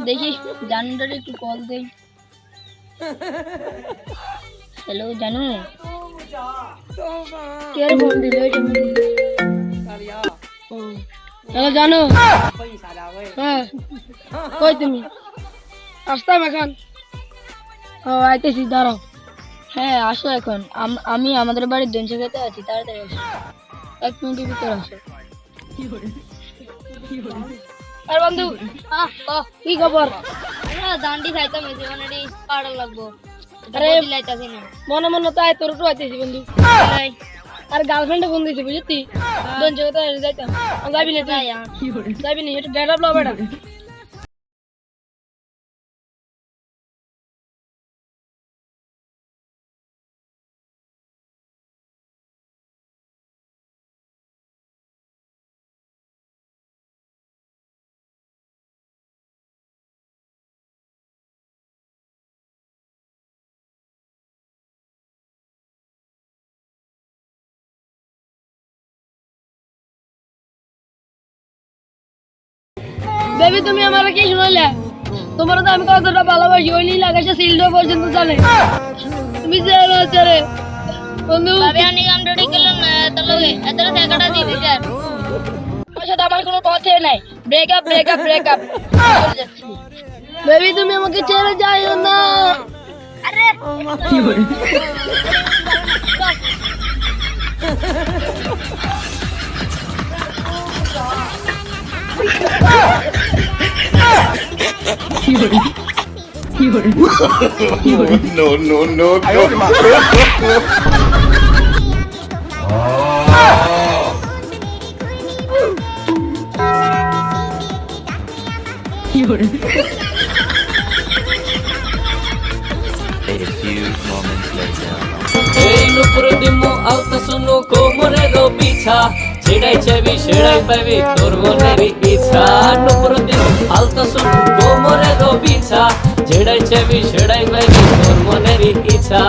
দেখি জানুটারে একটু কল দেই। হ্যালো জানু, কে ফোন দিল? হ্যালো জানু, হ্যাঁ কই তুমি? আসতাম এখন। ও আইতেছি, দাঁড়াও। হ্যাঁ আসো এখন। আমি আমাদের বাড়ির দঞ্চ খেতে আছি, তাড়াতাড়ি আসো, 1 মিনিটের ভিতর আসো। আর বন্ধু কি খবর? দান্ডি খাইতাম, জীবনে পাড়া লাগবো। আরে মনে মনে তো আয় তোর তো আইতেছি বন্ধু। আর গার্লফ্রেন্ডে ফোন দিয়েছি বুঝতি, দঞ্চ খেতে যাইতাম। যাবি না? যাবি না? একটু ডেট আপ লো বেটা। বেবি তুমি আমার কি শুনাইলে? তোমার তো আমি কতটা ভালোবাসি ওই নীল আকাশে সিলডো পর্যন্ত জানে। তুমি জানো আরে বন্ধু ভাবে আমি গানটা গেলাম না তোর লগে এতটা টাকাটা দিয়ে দিছ। ওর সাথে আমার কোনো কথা নাই। Breakup breakup breakup. বেবি তুমি আমাকে ছেড়ে যাও না। আরে কি হলো? No, no, no, no. A few moments later. এই নুপুর দিমু আলতা শুনো কোমরের পিছা ছেড়াই চাবি ছেড়াই পাবি তোর মনের ইচ্ছা নুপুর দিমু আলতা শুনো কোমরের পিছা ছেড়াই চাবি ছেড়াই পাবি তোর মনের ইচ্ছা